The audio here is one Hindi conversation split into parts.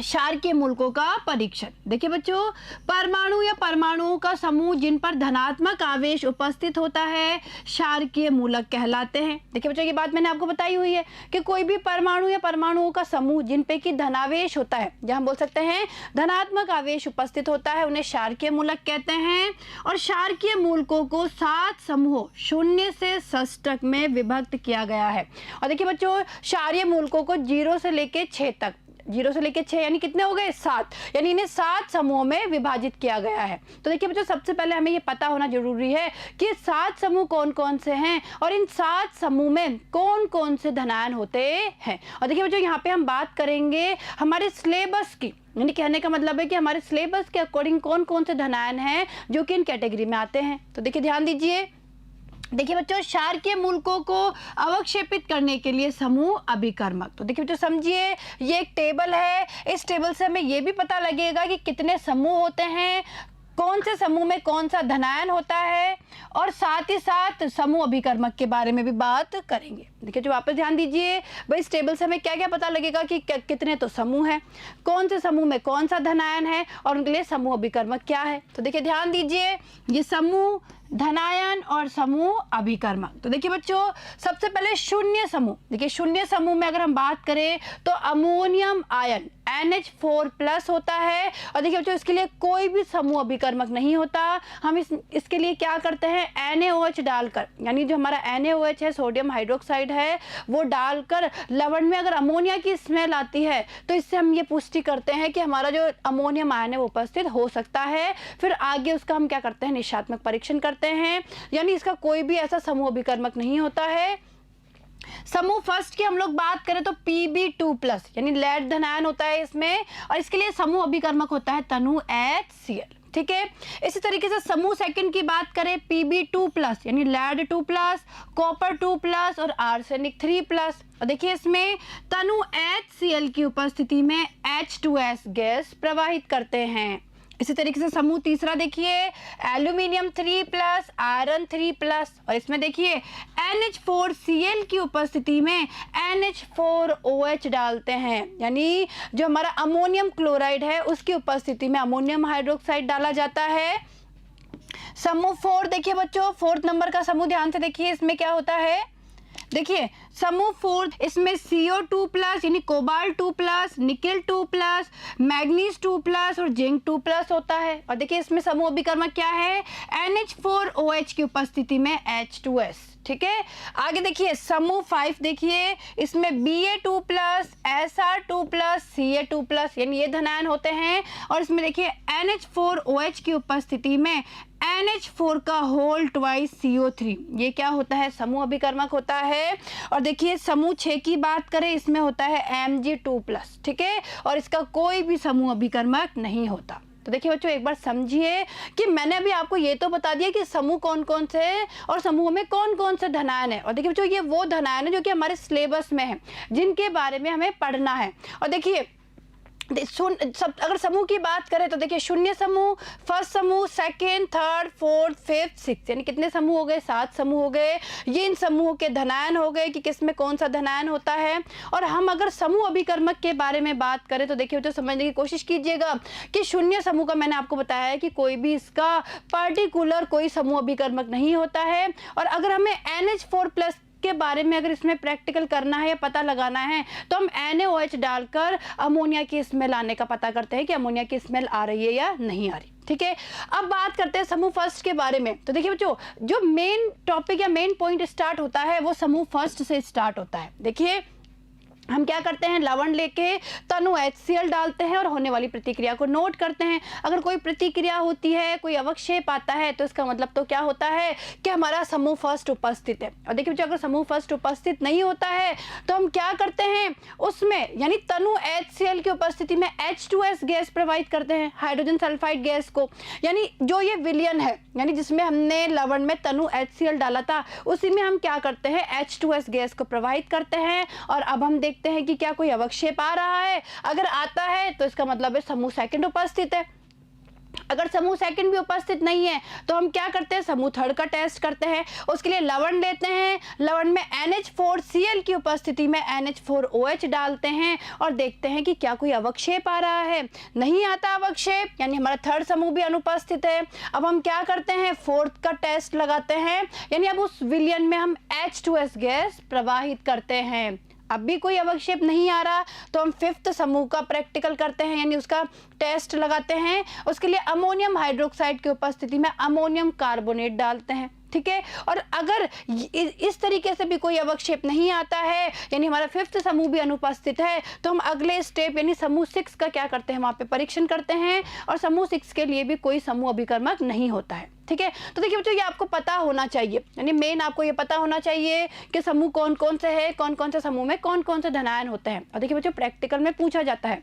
क्षारकीय मूलकों का परीक्षण। देखिए बच्चों, परमाणु या परमाणुओं का समूह जिन पर धनात्मक आवेश उपस्थित होता है क्षारकीय मूलक कहलाते हैं। देखिए बच्चों, ये बात मैंने आपको बताई हुई है कि कोई भी परमाणु या परमाणुओं का समूह जिन पे कि धनावेश होता है, जहां हम बोल सकते हैं धनात्मक आवेश उपस्थित होता है, उन्हें क्षारकीय मूलक कहते हैं। और क्षारकीय मूलकों को 7 समूहों 0 से षष्टक में विभक्त किया गया है। और देखिए बच्चों, क्षारीय मूलकों को 0 से लेके 6 तक, 0 से लेके 6 यानी कितने हो गए 7, यानी इन्हें 7 समूहों में विभाजित किया गया है। तो देखिए बच्चों, सबसे पहले हमें ये पता होना जरूरी है कि 7 समूह कौन कौन से हैं और इन 7 समूह में कौन कौन से धनायन होते हैं। और देखिए बच्चों, यहाँ पे हम बात करेंगे हमारे सिलेबस की, यानी कहने का मतलब है कि हमारे सिलेबस के अकॉर्डिंग कौन कौन से धनायन हैं जो कि इन कैटेगरी में आते हैं। तो देखिए ध्यान दीजिए। देखिए बच्चों, क्षारकीय मूलकों को अवक्षेपित करने के लिए समूह अभिकर्मक। तो देखिए बच्चों, समझिए ये एक टेबल है, इस टेबल से हमें ये भी पता लगेगा कि कितने समूह होते हैं, कौन से समूह में कौन सा धनायन होता है, और साथ ही साथ समूह अभिकर्मक के बारे में भी बात करेंगे। देखिए जो वापस ध्यान दीजिए, भाई इस टेबल से हमें क्या क्या पता लगेगा कि कितने तो समूह हैं, कौन से समूह में कौन सा धनायन है और उनके लिए समूह अभिकर्मक क्या है। तो देखिए ध्यान दीजिए, ये समूह, धनायन और समूह अभिकर्मक। तो देखिए बच्चों, सबसे पहले शून्य समूह। देखिए शून्य समूह में अगर हम बात करें तो अमोनियम आयन NH4+ होता है। और देखिए बच्चों, इसके लिए कोई भी समूह अभिकर्मक नहीं होता। हम इसके लिए क्या करते हैं, NaOH डालकर, यानी जो हमारा NaOH है, सोडियम हाइड्रोक्साइड है, वो डालकर लवण में अगर अमोनिया की स्मेल आती है तो इससे हम ये पुष्टि करते हैं कि हमारा जो अमोनियम आयन है वो उपस्थित हो सकता है। फिर आगे उसका हम क्या करते हैं, निशात्मक परीक्षण करते हैं, यानी इसका कोई भी ऐसा समूह अभिकर्मक नहीं होता है। समूह फर्स्ट की हम लोग बात करें तो Pb2+ यानी लेड धनायन होता है इसमें, और इसके लिए समूह अभिकर्मक होता है तनु HCl। ठीक है, इसी तरीके से समूह सेकंड की बात करें Pb2+ यानी लेड 2+, कॉपर 2+ और आर्सेनिक 3+। और देखिए इसमें तनु HCl की उपस्थिति में H2S गैस प्रवाहित करते हैं। इसी तरीके से समूह तीसरा देखिए, एल्यूमिनियम 3+, आयरन 3+, और इसमें देखिए NH4Cl की उपस्थिति में NH4OH डालते हैं, यानी जो हमारा अमोनियम क्लोराइड है उसकी उपस्थिति में अमोनियम हाइड्रोक्साइड डाला जाता है। समूह 4 देखिए बच्चों, 4th नंबर का समूह ध्यान से देखिए, इसमें क्या होता है, देखिए समूह 4 इसमें CO2+ यानी कोबाल्ट 2+, निकेल 2+, मैग्नीज 2+ और जिंक 2+ होता है। और देखिए इसमें समूह अभिकर्मक क्या है, NH4OH की उपस्थिति में H2S। ठीक है, आगे देखिए समूह 5 देखिए, इसमें Ba2+, Sr2+, Ca2+ यानी ये धनायन होते हैं। और इसमें देखिए NH4OH की उपस्थिति में NH4 का होल ट्वाइस CO3, ये क्या होता है, समूह अभिकर्मक होता है। और देखिए समूह 6 की बात करें, इसमें होता है Mg2+। ठीक है, और इसका कोई भी समूह अभिकर्मक नहीं होता। तो देखिए बच्चों, एक बार समझिए कि मैंने अभी आपको ये तो बता दिया कि समूह कौन कौन से और समूह में कौन कौन से धनायन है। और देखिए बच्चों, ये वो धनायन है जो कि हमारे सिलेबस में है, जिनके बारे में हमें पढ़ना है। और देखिए अगर समूह की बात करें तो देखिए शून्य समूह, फर्स्ट समूह, second, third, fourth, fifth, six, यानी कितने समूह हो गए, 7 समूह हो गए। ये इन समूहों के धनायन हो गए कि किसमें कौन सा धनायन होता है। और हम अगर समूह अभिकर्मक के बारे में बात करें तो देखिए तो समझने की कोशिश कीजिएगा कि शून्य समूह का मैंने आपको बताया है कि कोई भी इसका पर्टिकुलर कोई समूह अभिकर्मक नहीं होता है। और अगर हमें NH4+ के बारे में अगर इसमें प्रैक्टिकल करना है या पता लगाना है तो हम NaOH डालकर अमोनिया की स्मेल आने का पता करते हैं कि अमोनिया की स्मेल आ रही है या नहीं आ रही। ठीक है, अब बात करते हैं समूह फर्स्ट के बारे में। तो देखिए बच्चों, जो मेन टॉपिक या मेन पॉइंट स्टार्ट होता है वो समूह फर्स्ट से स्टार्ट होता है। देखिए हम क्या करते हैं, लवण लेके तनु HCl डालते हैं और होने वाली प्रतिक्रिया को नोट करते हैं। अगर कोई प्रतिक्रिया होती है, कोई अवक्षेप आता है, तो इसका मतलब तो क्या होता है कि हमारा समूह फर्स्ट उपस्थित है। और देखिए अगर समूह फर्स्ट उपस्थित नहीं होता है तो हम क्या करते हैं, उसमें यानी तनु HCl की उपस्थिति में H2S गैस प्रवाहित करते हैं, हाइड्रोजन सल्फाइड गैस को। यानी जो ये विलयन है, यानी जिसमें हमने लवण में तनु HCl डाला था, उसी में हम क्या करते हैं, H2S गैस को प्रवाहित करते हैं। और अब हम देखते हैं कि क्या कोई अवक्षेप आ रहा है। अगर आता है तो इसका मतलब है समूह सेकंड उपस्थित है। अगर समूह सेकंड भी उपस्थित नहीं है तो हम क्या करते हैं, समूह थर्ड का टेस्ट करते हैं। उसके लिए लवण लेते हैं, लवण में NH4Cl की उपस्थिति में NH4OH डालते हैं और देखते हैं कि क्या कोई अवक्षेप आ रहा है। नहीं आता अवक्षेप, यानी हमारा थर्ड समूह भी अनुपस्थित है। अब हम क्या करते हैं, फोर्थ का टेस्ट लगाते हैं, यानी अब उस विलयन में हम H2S गैस प्रवाहित करते हैं। अब भी कोई अवक्षेप नहीं आ रहा तो हम फिफ्थ समूह का प्रैक्टिकल करते हैं, यानी उसका टेस्ट लगाते हैं। उसके लिए अमोनियम हाइड्रोक्साइड की उपस्थिति में अमोनियम कार्बोनेट डालते हैं, ठीक है। और अगर इस तरीके से भी कोई अवक्षेप नहीं आता है, यानी हमारा फिफ्थ समूह भी अनुपस्थित है, तो हम अगले स्टेप यानी समूह 6 का क्या करते हैं, वहां पे परीक्षण करते हैं। और समूह 6 के लिए भी कोई समूह अभिकर्मक नहीं होता है, ठीक है। तो देखिए बच्चों, ये आपको पता होना चाहिए, यानी मेन आपको ये पता होना चाहिए कि समूह कौन कौन से है, कौन कौन से समूह में कौन कौन से धनायन होते हैं। और देखिए बच्चों, प्रैक्टिकल में पूछा जाता है,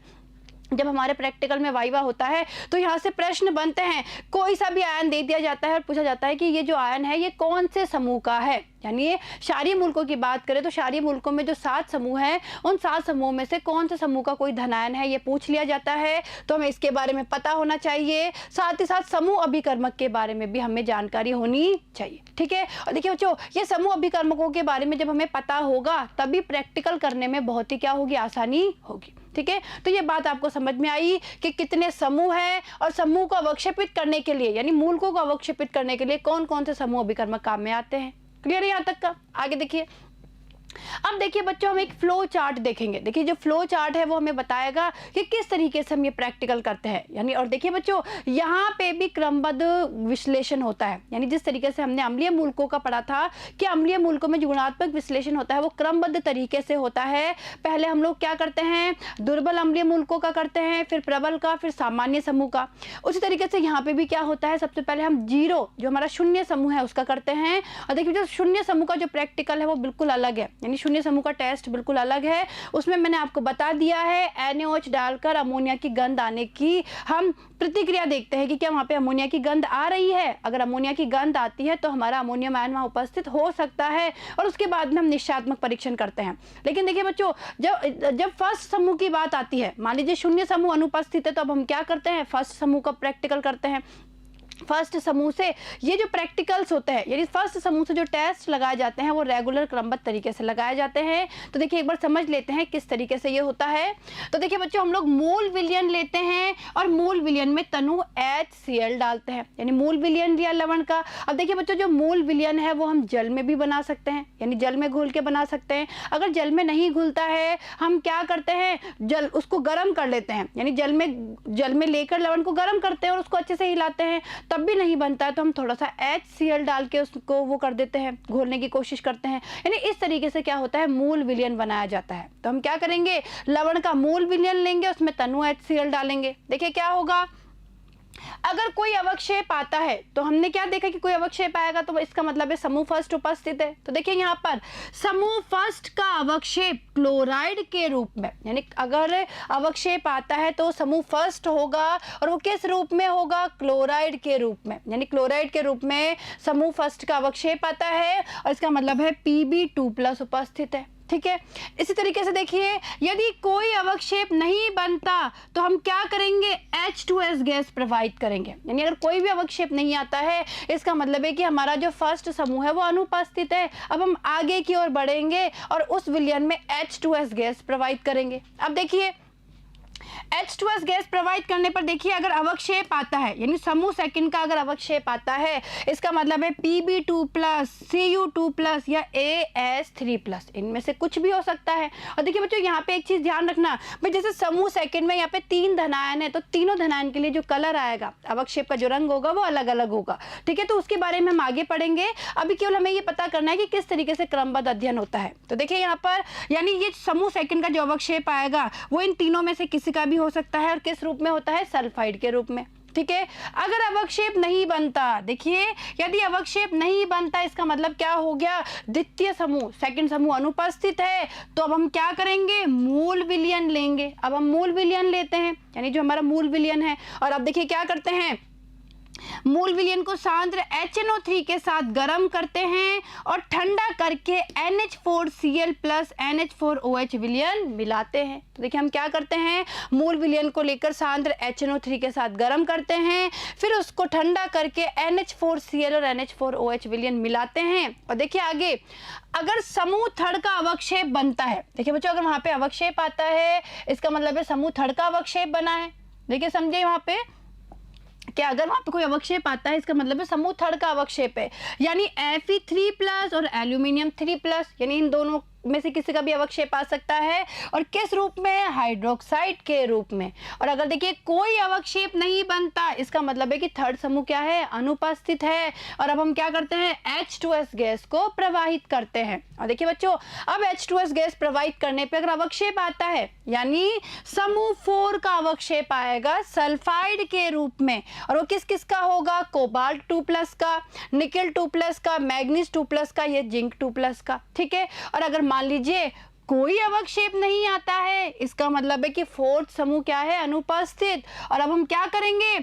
जब हमारे प्रैक्टिकल में वाइवा होता है तो यहाँ से प्रश्न बनते हैं, कोई सा भी आयन दे दिया जाता है और पूछा जाता है कि ये जो आयन है ये कौन से समूह का है। यानी ये क्षारीय मूलकों की बात करें तो क्षारीय मूलकों में जो 7 समूह हैं, उन 7 समूहों में से कौन से समूह का कोई धनायन है ये पूछ लिया जाता है। तो हमें इसके बारे में पता होना चाहिए, साथ ही साथ समूह अभिकर्मक के बारे में भी हमें जानकारी होनी चाहिए, ठीक है। और देखिए बच्चों, ये समूह अभिकर्मकों के बारे में जब हमें पता होगा तभी प्रैक्टिकल करने में बहुत ही क्या होगी, आसानी होगी, ठीक है। तो ये बात आपको समझ में आई कि कितने समूह हैं और समूह को अवक्षेपित करने के लिए, यानी मूलकों को अवक्षेपित करने के लिए कौन कौन से समूह अभिकर्मक काम में आते हैं। क्लियर है यहाँ तक का? आगे देखिए। अब देखिए बच्चों, हम एक फ्लो चार्ट देखेंगे। देखिए जो फ्लो चार्ट है वो हमें बताएगा कि किस तरीके से हम ये प्रैक्टिकल करते हैं, यानी। और देखिए बच्चों, यहाँ पे भी क्रमबद्ध विश्लेषण होता है, यानी जिस तरीके से हमने अम्लीय मूलकों का पढ़ा था कि अम्लीय मूलकों में जो गुणात्मक विश्लेषण होता है वो क्रमबद्ध तरीके से होता है। पहले हम लोग क्या करते हैं, दुर्बल अम्लीय मूलकों का करते हैं, फिर प्रबल का, फिर सामान्य समूह का। उसी तरीके से यहाँ पे भी क्या होता है, सबसे पहले हम जीरो, जो हमारा शून्य समूह है, उसका करते हैं। और देखिए जो शून्य समूह का जो प्रैक्टिकल है वो बिल्कुल अलग है, यानी शून्य समूह का टेस्ट बिल्कुल अलग है। उसमें मैंने आपको बता दिया है, NaOH डालकर अमोनिया की गंध आने की हम प्रतिक्रिया देखते हैं कि क्या वहां पे अमोनिया की गंध आ रही है। अगर अमोनिया की गंध आती है तो हमारा अमोनियम आयन वहां उपस्थित हो सकता है, और उसके बाद में हम निश्चयात्मक परीक्षण करते हैं। लेकिन देखिए बच्चों, जब फर्स्ट समूह की बात आती है, मान लीजिए शून्य समूह अनुपस्थित है, तो अब हम क्या करते हैं, फर्स्ट समूह का प्रैक्टिकल करते हैं। फर्स्ट समूह से ये जो प्रैक्टिकल्स होते हैं, यानी फर्स्ट समूह से जो टेस्ट लगाए जाते हैं वो रेगुलर क्रमबद्ध तरीके से लगाए जाते हैं। तो देखिए एक बार समझ लेते हैं किस तरीके से ये होता है। तो देखिए बच्चों, हम लोग मूल विलयन लेते हैं और मूल विलयन में तनु HCl डालते हैं, यानी मूल विलयन लिया लवण का। अब देखिए बच्चों, जो मूल विलयन है वो हम जल में भी बना सकते हैं, यानी जल में घोल के बना सकते हैं। अगर जल में नहीं घुलता है, हम क्या करते हैं, जल उसको गर्म कर लेते हैं, यानी जल में लेकर लवण को गर्म करते हैं और उसको अच्छे से हिलाते हैं, तब भी नहीं बनता है तो हम थोड़ा सा HCl डाल के उसको वो कर देते हैं, घोलने की कोशिश करते हैं। यानी इस तरीके से क्या होता है, मूल विलयन बनाया जाता है। तो हम क्या करेंगे, लवण का मूल विलयन लेंगे, उसमें तनु HCl डालेंगे। देखिए क्या होगा, अगर कोई अवक्षेप आता है तो हमने क्या देखा कि कोई अवक्षेप आएगा तो इसका मतलब है समूह फर्स्ट उपस्थित है। तो देखिए यहाँ पर समूह फर्स्ट का अवक्षेप क्लोराइड के रूप में, यानी अगर अवक्षेप आता है तो समूह फर्स्ट होगा और वो किस रूप में होगा, क्लोराइड के रूप में। यानी क्लोराइड के रूप में समूह फर्स्ट का अवक्षेप आता है और इसका मतलब है Pb2+ उपस्थित है, ठीक है। इसी तरीके से देखिए, यदि कोई अवक्षेप नहीं बनता तो हम क्या करेंगे, H2S गैस प्रवाहित करेंगे। यानी अगर कोई भी अवक्षेप नहीं आता है, इसका मतलब है कि हमारा जो फर्स्ट समूह है वो अनुपस्थित है। अब हम आगे की ओर बढ़ेंगे और उस विलयन में H2S गैस प्रवाहित करेंगे। अब देखिए H2S गैस प्रवाहित करने पर देखिए अगर अवक्षेप आता है, यानी समूह सेकंड का अगर अवक्षेप आता है, इसका मतलब है Pb2+, Cu2+ या AS3+, इनमें से कुछ भी हो सकता है। और देखिए बच्चों, यहाँ पे एक चीज ध्यान रखना भाई, जैसे समूह सेकंड में यहाँ पे 3 धनायन है तो तीनों धनायन के लिए जो कलर आएगा, अवक्षेप का जो रंग होगा वो अलग अलग होगा, ठीक है। तो उसके बारे में हम आगे पढ़ेंगे, अभी केवल हमें ये पता करना है कि किस तरीके से क्रमबद्ध अध्ययन होता है। तो देखिए यहाँ पर, यानी ये समूह सेकंड का जो अवक्षेप आएगा वो इन तीनों में से किसी का भी हो सकता है, और किस रूप में होता है, सल्फाइड के रूप में, ठीक है। अगर अवक्षेप नहीं बनता, देखिए यदि अवक्षेप नहीं बनता इसका मतलब क्या हो गया, द्वितीय समूह, सेकंड समूह अनुपस्थित है। तो अब हम क्या करेंगे, मूल विलयन लेंगे। अब हम मूल विलयन लेते हैं, यानी जो हमारा मूल विलयन है, और अब देखिए क्या करते हैं, मूल विलयन को सांद्र HNO3 के साथ गर्म करते हैं और ठंडा करके NH4Cl प्लस NH4OH विलयन मिलाते हैं। तो देखिए हम क्या करते हैं, मूल विलयन को लेकर सांद्र HNO3 के साथ गर्म करते हैं, फिर उसको ठंडा करके NH4Cl और NH4OH विलयन मिलाते हैं। और देखिए आगे, अगर समूह थर्ड का अवक्षेप बनता है, देखिए बच्चों अगर वहां पे अवक्षेप आता है इसका मतलब है समूह थर्ड का अवक्षेप बना है। देखिए समझे वहां पे क्या, अगर वहां पे कोई अवक्षेप आता है इसका मतलब है समूह थर्ड का अवक्षेप है, यानी Fe3 प्लस और एल्यूमिनियम 3 प्लस, यानी इन दोनों में से किसी का भी अवक्षेप आ सकता है। और किस रूप में, हाइड्रोक्साइड के रूप में। और अगर देखिए कोई अवक्षेप नहीं बनता इसका मतलब है कि थर्ड समूह क्या है, अनुपस्थित है। और अब हम क्या करते हैं, H2S गैस को प्रवाहित करते हैं। और देखिए बच्चों अब H2S गैस प्रवाहित करने पे अगर अवक्षेप आता है, यानी समूह 4 का अवक्षेप आएगा सल्फाइड के रूप में। और वो किस किस का होगा, कोबाल्ट 2 प्लस का, निकल 2 प्लस का, मैग्नीज 2 प्लस का, ये जिंक 2 प्लस का। ठीक है। और अगर मान लीजिए कोई अवक्षेप नहीं आता है इसका मतलब है कि फोर्थ समूह क्या है, अनुपस्थित। और अब हम क्या करेंगे,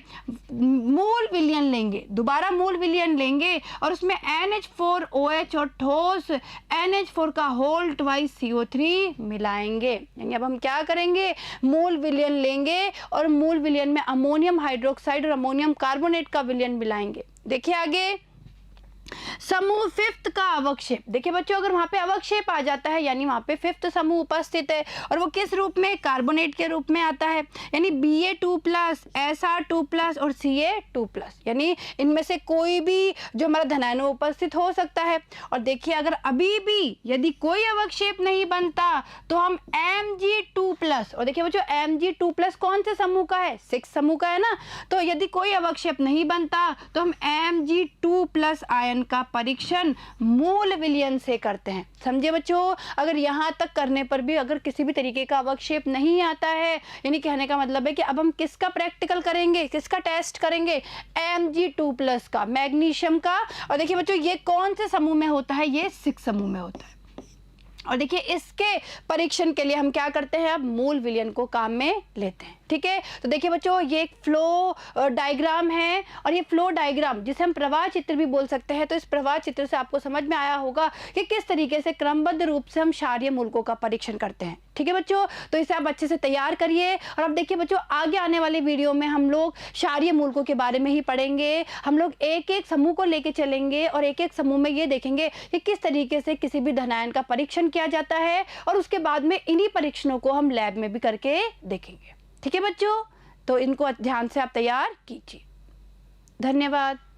मूल विलयन लेंगे, दोबारा मूल विलयन लेंगे और उसमें NH4OH और ठोस NH4 का होल ट्वाइस CO3 मिलाएंगे। यानी अब हम क्या करेंगे, मूल विलयन लेंगे और मूल विलयन में अमोनियम हाइड्रोक्साइड और अमोनियम कार्बोनेट का विलयन मिलाएंगे। देखिए आगे, समूह फिफ्थ का अवक्षेप। देखिए बच्चों अगर वहां पे अवक्षेप आ जाता है यानी वहां पे फिफ्थ समूह उपस्थित है और वो किस रूप में, कार्बोनेट के रूप में आता है, यानी Ba2 प्लस, Sr2 प्लस और Ca2 प्लस, यानी इनमें से कोई भी जो हमारा धनायन उपस्थित हो सकता है। और देखिए अगर अभी भी यदि कोई अवक्षेप नहीं बनता तो हम Mg2 प्लस, और देखिए बच्चों Mg2 प्लस कौन से समूह का है, 6 समूह का है ना। तो यदि कोई अवक्षेप नहीं बनता तो हम Mg2 प्लस आयन का परीक्षण मूल विलयन से करते हैं। समझे बच्चों, अगर यहां तक करने पर भी अगर किसी भी तरीके का अवक्षेप नहीं आता है, यानी कहने का मतलब है कि अब हम किसका प्रैक्टिकल करेंगे, किसका टेस्ट करेंगे, Mg2 प्लस का, मैग्नीशियम का। और देखिए बच्चों ये कौन से समूह में होता है, ये 6 समूह में होता है। और देखिए इसके परीक्षण के लिए हम क्या करते हैं, अब मूल विलयन को काम में लेते हैं। ठीक है। तो देखिए बच्चों ये एक फ्लो डायग्राम है और ये फ्लो डायग्राम जिसे हम प्रवाह चित्र भी बोल सकते हैं। तो इस प्रवाह चित्र से आपको समझ में आया होगा कि किस तरीके से क्रमबद्ध रूप से हम क्षारीय मूलकों का परीक्षण करते हैं। ठीक है बच्चों, तो इसे आप अच्छे से तैयार करिए। और अब देखिए बच्चों आगे आने वाले वीडियो में हम लोग क्षारीय मूलकों के बारे में ही पढ़ेंगे। हम लोग एक एक समूह को लेके चलेंगे और एक एक समूह में ये देखेंगे कि किस तरीके से किसी भी धनायन का परीक्षण किया जाता है और उसके बाद में इन्हीं परीक्षणों को हम लैब में भी करके देखेंगे। ठीक है बच्चों, तो इनको ध्यान से आप तैयार कीजिए। धन्यवाद।